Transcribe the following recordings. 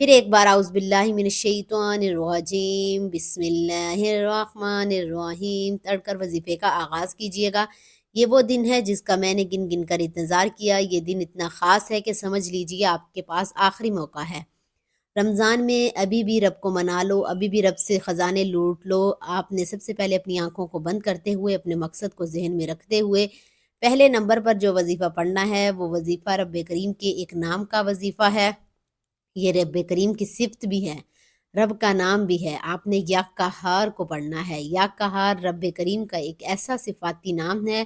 پھر ایک بار اعوذ باللہ من الشیطان الرجیم بسم اللہ الرحمن الرحیم پڑھ کر وظیفے کا آغاز کیجیے گا۔ یہ وہ دن ہے جس کا میں نے گن گن کر انتظار کیا۔ یہ دن اتنا خاص ہے کہ سمجھ لیجیے آپ کے پاس آخری موقع ہے۔ رمضان میں ابھی بھی رب کو منا لو، ابھی بھی رب سے خزانے لوٹ لو۔ آپ نے سب سے پہلے اپنی آنکھوں کو بند کرتے ہوئے اپنے مقصد کو ذہن میں رکھتے ہوئے پہلے نمبر پر جو وظیفہ پڑھنا ہے وہ وظیفہ رب کریم کے ایک نام کا وظیفہ ہے۔ یہ رب کریم کی صفت بھی ہے، رب کا نام بھی ہے۔ آپ نے یا قہار کو پڑھنا ہے۔ یا قہار رب کریم کا ایک ایسا صفاتی نام ہے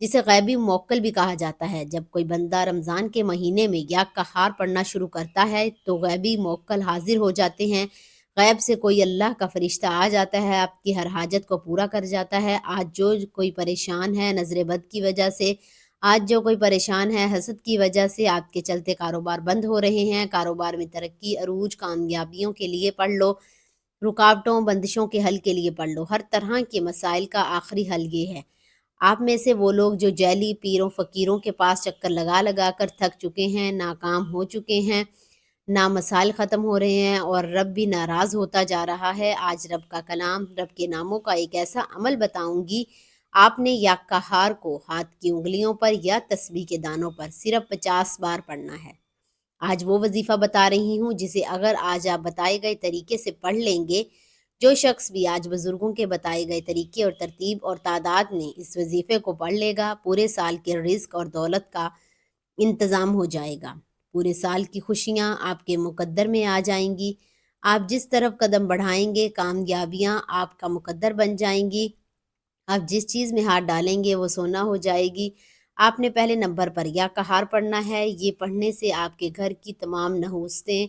جسے غیبی موکل بھی کہا جاتا ہے۔ جب کوئی بندہ رمضان کے مہینے میں یا قہار پڑھنا شروع کرتا ہے تو غیبی موکل حاضر ہو جاتے ہیں، غیب سے کوئی اللہ کا فرشتہ آ جاتا ہے، آپ کی ہر حاجت کو پورا کر جاتا ہے۔ آج جو کوئی پریشان ہے نظر بد کی وجہ سے، آج جو کوئی پریشان ہے حسد کی وجہ سے، آپ کے چلتے کاروبار بند ہو رہے ہیں، کاروبار میں ترقی، عروج، کامیابیوں کے لیے پڑھ لو، رکاوٹوں بندشوں کے حل کے لیے پڑھ لو۔ ہر طرح کے مسائل کا آخری حل یہ ہے۔ آپ میں سے وہ لوگ جو جیلی پیروں فقیروں کے پاس چکر لگا لگا کر تھک چکے ہیں، ناکام ہو چکے ہیں، نہ مسائل ختم ہو رہے ہیں اور رب بھی ناراض ہوتا جا رہا ہے، آج رب کا کلام، رب کے ناموں کا ایک ایسا عمل بتاؤں گی۔ آپ نے یا قہار کو ہاتھ کی انگلیوں پر یا تسبیح کے دانوں پر صرف 50 بار پڑھنا ہے۔ آج وہ وظیفہ بتا رہی ہوں جسے اگر آج آپ بتائے گئے طریقے سے پڑھ لیں گے، جو شخص بھی آج بزرگوں کے بتائے گئے طریقے اور ترتیب اور تعداد میں اس وظیفے کو پڑھ لے گا، پورے سال کے رزق اور دولت کا انتظام ہو جائے گا۔ پورے سال کی خوشیاں آپ کے مقدر میں آ جائیں گی۔ آپ جس طرف قدم بڑھائیں گے کامیابیاں آپ کا مقدر بن جائیں گی۔ آپ جس چیز میں ہاتھ ڈالیں گے وہ سونا ہو جائے گی۔ آپ نے پہلے نمبر پر یا قہار پڑھنا ہے۔ یہ پڑھنے سے آپ کے گھر کی تمام نحوستیں،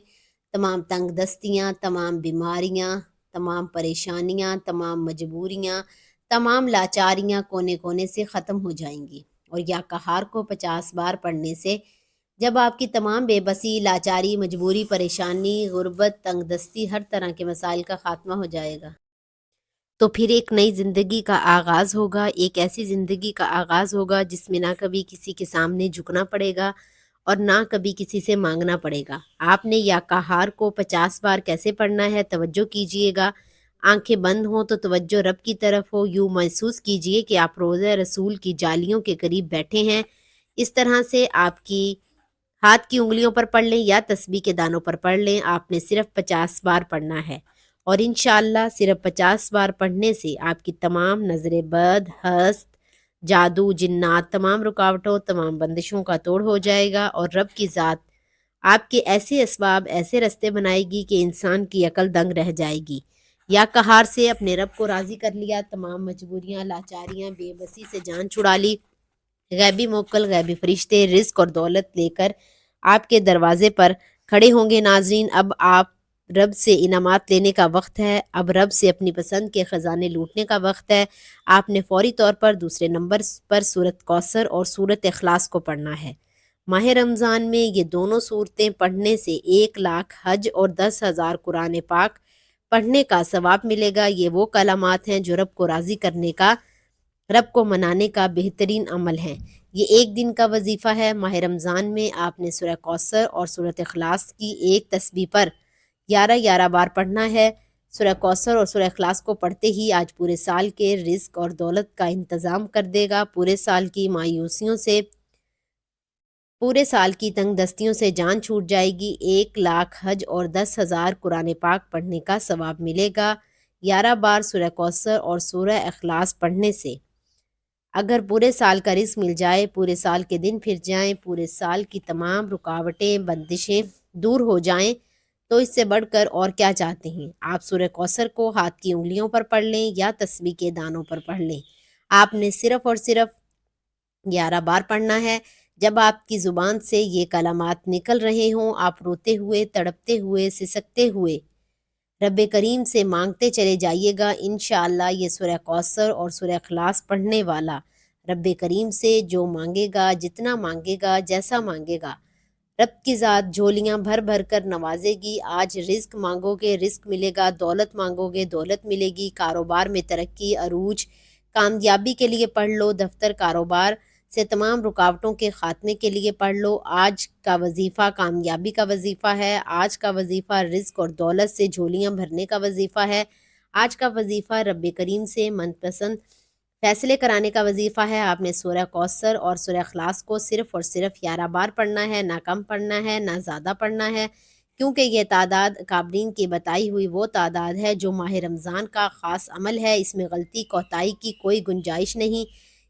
تمام تنگ دستیاں، تمام بیماریاں، تمام پریشانیاں، تمام مجبوریاں، تمام لاچاریاں کونے کونے سے ختم ہو جائیں گی۔ اور یا قہار کو 50 بار پڑھنے سے جب آپ کی تمام بے بسی، لاچاری، مجبوری، پریشانی، غربت، تنگ دستی، ہر طرح کے مسائل کا خاتمہ ہو جائے گا، تو پھر ایک نئی زندگی کا آغاز ہوگا۔ ایک ایسی زندگی کا آغاز ہوگا جس میں نہ کبھی کسی کے سامنے جھکنا پڑے گا اور نہ کبھی کسی سے مانگنا پڑے گا۔ آپ نے یا قہار کو 50 بار کیسے پڑھنا ہے توجہ کیجئے گا۔ آنکھیں بند ہوں تو توجہ رب کی طرف ہو، یوں محسوس کیجئے کہ آپ روضہ رسول کی جالیوں کے قریب بیٹھے ہیں۔ اس طرح سے آپ کی ہاتھ کی انگلیوں پر پڑھ لیں یا تسبیح کے دانوں پر پڑھ لیں، آپ نے صرف 50 بار پڑھنا ہے۔ اور انشاءاللہ صرف 50 بار پڑھنے سے آپ کی تمام نظر بد، حسد، جادو، جنات، تمام رکاوٹوں، تمام بندشوں کا توڑ ہو جائے گا اور رب کی ذات آپ کے ایسے اسباب، ایسے رستے بنائے گی کہ انسان کی عقل دنگ رہ جائے گی۔ یا قہار سے اپنے رب کو راضی کر لیا، تمام مجبوریاں، لاچاریاں، بے بسی سے جان چھڑا لی، غیبی موکل، غیبی فرشتے رزق اور دولت لے کر آپ کے دروازے پر کھڑے ہوں گے۔ ناظرین، اب آپ رب سے انعامات لینے کا وقت ہے، اب رب سے اپنی پسند کے خزانے لوٹنے کا وقت ہے۔ آپ نے فوری طور پر دوسرے نمبر پر سورۃ کوثر اور سورۃ اخلاص کو پڑھنا ہے۔ ماہ رمضان میں یہ دونوں صورتیں پڑھنے سے 1,00,000 حج اور 10,000 قرآن پاک پڑھنے کا ثواب ملے گا۔ یہ وہ کلمات ہیں جو رب کو راضی کرنے کا، رب کو منانے کا بہترین عمل ہے۔ یہ ایک دن کا وظیفہ ہے۔ ماہ رمضان میں آپ نے سورہ کوثر اور سورۃ اخلاص کی ایک تسبیح پر 11 بار پڑھنا ہے۔ سورہ کوثر اور سورہ اخلاص کو پڑھتے ہی آج پورے سال کے رزق اور دولت کا انتظام کر دے گا، پورے سال کی مایوسیوں سے، پورے سال کی تنگ دستیوں سے جان چھوٹ جائے گی۔ 1,00,000 حج اور 10,000 قرآن پاک پڑھنے کا ثواب ملے گا۔ 11 بار سورہ کوثر اور سورہ اخلاص پڑھنے سے اگر پورے سال کا رزق مل جائے، پورے سال کے دن پھر جائیں، پورے سال کی تمام رکاوٹیں، بندشیں دور ہو جائیں، تو اس سے بڑھ کر اور کیا چاہتے ہیں؟ آپ سورہ کوثر کو ہاتھ کی انگلیوں پر پڑھ لیں یا تسبیح کے دانوں پر پڑھ لیں۔ آپ نے صرف اور صرف 11 بار پڑھنا ہے۔ جب آپ کی زبان سے یہ کلمات نکل رہے ہوں، آپ روتے ہوئے، تڑپتے ہوئے، سسکتے ہوئے رب کریم سے مانگتے چلے جائیے گا۔ انشاءاللہ یہ سورہ کوثر اور سورہ اخلاص پڑھنے والا رب کریم سے جو مانگے گا، جتنا مانگے گا، جیسا مانگے گا، رب کی ذات جھولیاں بھر بھر کر نوازے گی۔ آج رزق مانگو گے، رزق ملے گا، دولت مانگو گے، دولت ملے گی، کاروبار میں ترقی، عروج، کامیابی کے لیے پڑھ لو، دفتر، کاروبار، سے تمام رکاوٹوں کے خاتمے کے لیے پڑھ لو۔ آج کا وظیفہ کامیابی کا وظیفہ ہے۔ آج کا وظیفہ رزق اور دولت سے جھولیاں بھرنے کا وظیفہ ہے۔ آج کا وظیفہ رب کریم سے من پسند فیصلے کرانے کا وظیفہ ہے۔ آپ نے سورہ کوثر اور سورہ اخلاص کو صرف اور صرف 11 بار پڑھنا ہے، نہ کم پڑھنا ہے، نہ زیادہ پڑھنا ہے، کیونکہ یہ تعداد کابرین کی بتائی ہوئی وہ تعداد ہے جو ماہ رمضان کا خاص عمل ہے۔ اس میں غلطی کوتاہی کی کوئی گنجائش نہیں۔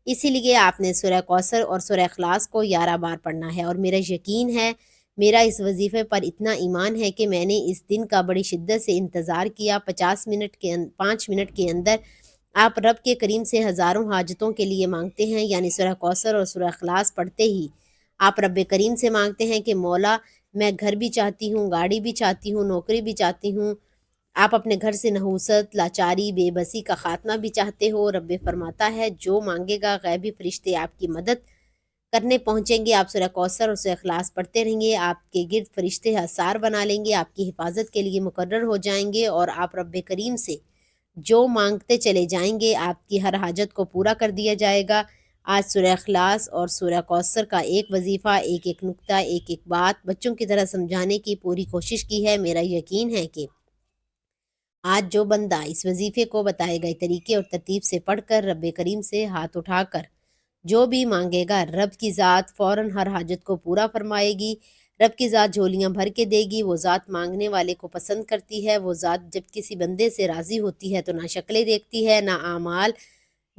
اسی لیے آپ نے سورہ کوثر اور سورہ اخلاص کو 11 بار پڑھنا ہے، اور میرا یقین ہے، میرا اس وظیفے پر اتنا ایمان ہے کہ میں نے اس دن کا بڑی شدت سے انتظار کیا۔ 5 منٹ کے اندر آپ رب کے کریم سے ہزاروں حاجتوں کے لیے مانگتے ہیں، یعنی سورہ کوثر اور سورہ اخلاص پڑھتے ہی آپ رب کریم سے مانگتے ہیں کہ مولا میں گھر بھی چاہتی ہوں، گاڑی بھی چاہتی ہوں، نوکری بھی چاہتی ہوں۔ آپ اپنے گھر سے نحوست، لاچاری، بے بسی کا خاتمہ بھی چاہتے ہو۔ رب فرماتا ہے جو مانگے گا غیبی فرشتے آپ کی مدد کرنے پہنچیں گے۔ آپ سورہ کوثر اور سورہ اخلاص پڑھتے رہیں گے، آپ کے گرد فرشتے حصار بنا لیں گے، آپ کی حفاظت کے لیے مقرر ہو جائیں گے، اور آپ رب کریم سے جو مانگتے چلے جائیں گے آپ کی ہر حاجت کو پورا کر دیا جائے گا۔ آج سورہ اخلاص اور سورہ کوثر کا ایک وظیفہ، ایک ایک نقطہ، ایک ایک بات بچوں کی طرح سمجھانے کی پوری کوشش کی ہے۔ میرا یقین ہے کہ آج جو بندہ اس وظیفے کو بتائے گئے طریقے اور ترتیب سے پڑھ کر رب کریم سے ہاتھ اٹھا کر جو بھی مانگے گا، رب کی ذات فوراً ہر حاجت کو پورا فرمائے گی۔ رب کی ذات جھولیاں بھر کے دے گی۔ وہ ذات مانگنے والے کو پسند کرتی ہے۔ وہ ذات جب کسی بندے سے راضی ہوتی ہے تو نہ شکلیں دیکھتی ہے، نہ اعمال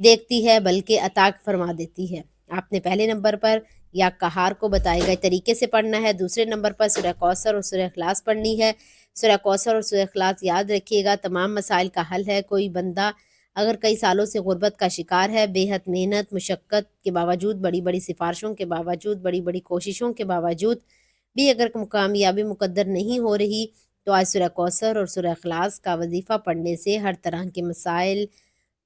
دیکھتی ہے، بلکہ عطا فرما دیتی ہے۔ آپ نے پہلے نمبر پر یا قہار کو بتائے گئے طریقے سے پڑھنا ہے، دوسرے نمبر پر سورہ کوثر اور سورہ اخلاص پڑھنی ہے۔ سورہ کوثر اور سورہ اخلاص یاد رکھیے گا، تمام مسائل کا حل ہے۔ کوئی بندہ اگر کئی سالوں سے غربت کا شکار ہے، بے حد محنت مشقت کے باوجود، بڑی بڑی سفارشوں کے باوجود، بڑی بڑی کوششوں کے باوجود بھی اگر کامیابی مقدر نہیں ہو رہی، تو آج سورہ کوثر اور سورہ اخلاص کا وظیفہ پڑھنے سے ہر طرح کے مسائل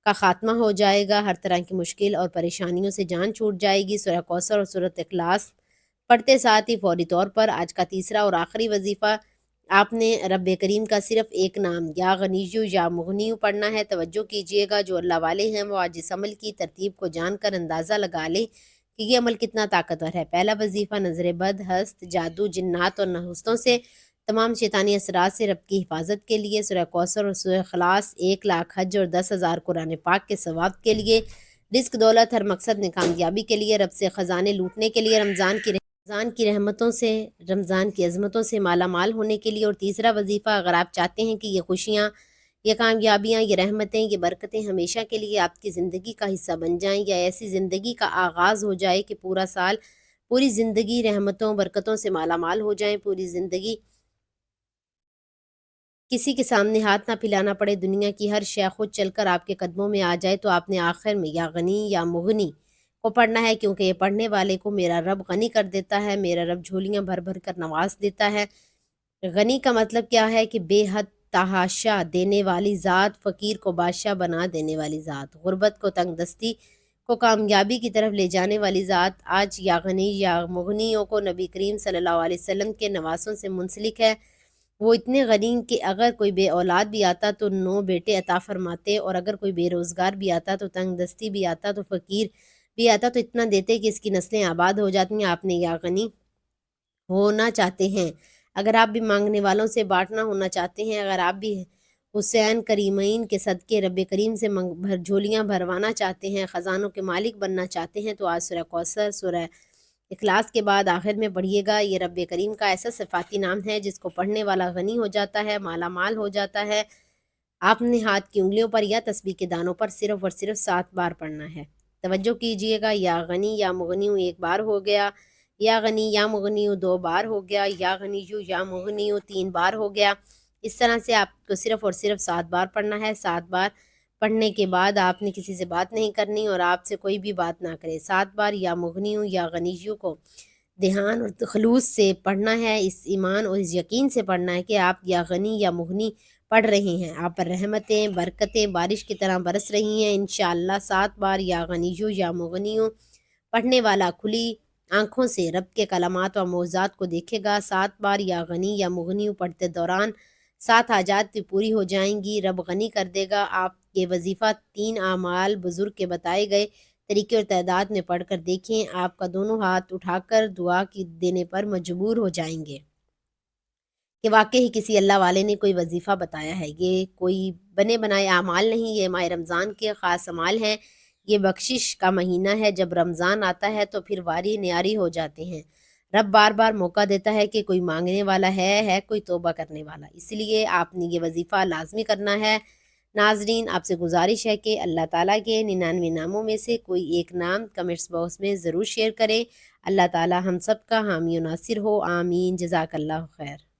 کا خاتمہ ہو جائے گا، ہر طرح کی مشکل اور پریشانیوں سے جان چھوٹ جائے گی۔ سورہ کوثر اور سورہ اخلاص پڑھتے ساتھ ہی فوری طور پر آج کا تیسرا اور آخری وظیفہ آپ نے رب کریم کا صرف ایک نام یا غنیو یا مغنیو پڑھنا ہے۔ توجہ کیجئے گا، جو اللہ والے ہیں وہ آج اس عمل کی ترتیب کو جان کر اندازہ لگا لیں کہ یہ عمل کتنا طاقتور ہے۔ پہلا وظیفہ نظر بد، حسد، جادو، جنات اور نحوستوں سے، تمام شیطانی اثرات سے رب کی حفاظت کے لیے۔ سورہ کوثر اور سورہ اخلاص 1,00,000 حج اور 10,000 قرآن پاک کے ثواب کے لیے، رزق دولت ہر مقصد میں کامیابی کے لیے، رب سے خزانے لوٹنے کے لیے، رمضان کی رحمتوں سے، رمضان کی عظمتوں سے مالا مال ہونے کے لیے۔ اور تیسرا وظیفہ، اگر آپ چاہتے ہیں کہ یہ خوشیاں، یہ کامیابیاں، یہ رحمتیں، یہ برکتیں ہمیشہ کے لیے آپ کی زندگی کا حصہ بن جائیں، یا ایسی زندگی کا آغاز ہو جائے کہ پورا سال، پوری زندگی رحمتوں برکتوں سے مالا مال ہو جائیں، پوری زندگی کسی کے سامنے ہاتھ نہ پھیلانا پڑے، دنیا کی ہر شے خود چل کر آپ کے قدموں میں آ جائے، تو آپ نے آخر میں یا غنی یا مغنی کو پڑھنا ہے، کیونکہ یہ پڑھنے والے کو میرا رب غنی کر دیتا ہے، میرا رب جھولیاں بھر بھر کر نواز دیتا ہے۔ غنی کا مطلب کیا ہے کہ بے حد تحاشا دینے والی ذات، فقیر کو بادشاہ بنا دینے والی ذات، غربت کو تنگ دستی کو کامیابی کی طرف لے جانے والی ذات۔ آج یا غنی یا مغنیوں کو نبی کریم صلی اللہ علیہ وسلم کے نواسوں سے منسلک ہے۔ وہ اتنے غنی کہ اگر کوئی بے اولاد بھی آتا تو 9 بیٹے عطا فرماتے، اور اگر کوئی بے روزگار بھی آتا تو تنگ دستی بھی آتا تو فقیر بھی آتا تو اتنا دیتے کہ اس کی نسلیں آباد ہو جاتی ہیں۔ آپ نے یا غنی ہونا چاہتے ہیں، اگر آپ بھی مانگنے والوں سے بانٹنا ہونا چاہتے ہیں، اگر آپ بھی حسین کریمین کے صدقے رب کریم سے جھولیاں بھروانا چاہتے ہیں، خزانوں کے مالک بننا چاہتے ہیں، تو آج سورہ کوثر، سورہ اخلاص کے بعد آخر میں پڑھیے گا۔ یہ رب کریم کا ایسا صفاتی نام ہے جس کو پڑھنے والا غنی ہو جاتا ہے، مالا مال ہو جاتا ہے۔ آپ نے ہاتھ کی انگلیوں پر یا تسبیح کے دانوں پر صرف اور صرف 7 بار پڑھنا ہے۔ توجہ کیجئے گا، یا غنی یا مغنیو 1 بار ہو گیا، یا غنی یا مغنیو 2 بار ہو گیا، یا غنیو یا مغنیو 3 بار ہو گیا۔ اس طرح سے آپ کو صرف اور صرف 7 بار پڑھنا ہے۔ 7 بار پڑھنے کے بعد آپ نے کسی سے بات نہیں کرنی، اور آپ سے کوئی بھی بات نہ کرے۔ 7 بار یا مغنیو یا غنیو کو دھیان اور خلوص سے پڑھنا ہے، اس ایمان اور اس یقین سے پڑھنا ہے کہ آپ یا غنی یا مغنی پڑھ رہے ہیں، آپ پر رحمتیں برکتیں بارش کی طرح برس رہی ہیں انشاءاللہ۔ 7 بار یا غنیو یا مغنیو پڑھنے والا کھلی آنکھوں سے رب کے کلمات و معجزات کو دیکھے گا۔ 7 بار یا غنی یا مغنیو پڑھتے دوران 7 حاجات بھی پوری ہو جائیں گی، رب غنی کر دے گا۔ آپ کے وظیفہ 3 اعمال بزرگ کے بتائے گئے طریقے اور تعداد میں پڑھ کر دیکھیں، آپ کا دونوں ہاتھ اٹھا کر دعا کی دینے پر مجبور ہو جائیں گے کہ واقعی کسی اللہ والے نے کوئی وظیفہ بتایا ہے۔ یہ کوئی بنے بنائے اعمال نہیں، یہ ماہ رمضان کے خاص اعمال ہیں۔ یہ بخشش کا مہینہ ہے۔ جب رمضان آتا ہے تو پھر واری نیاری ہو جاتے ہیں۔ رب بار بار موقع دیتا ہے کہ کوئی مانگنے والا ہے کوئی توبہ کرنے والا، اس لیے آپ نے یہ وظیفہ لازمی کرنا ہے۔ ناظرین، آپ سے گزارش ہے کہ اللہ تعالیٰ کے 99 ناموں میں سے کوئی ایک نام کمنٹس باکس میں ضرور شیئر کریں۔ اللہ تعالیٰ ہم سب کا حامی و ناصر ہو، آمین۔ جزاک اللہ خیر۔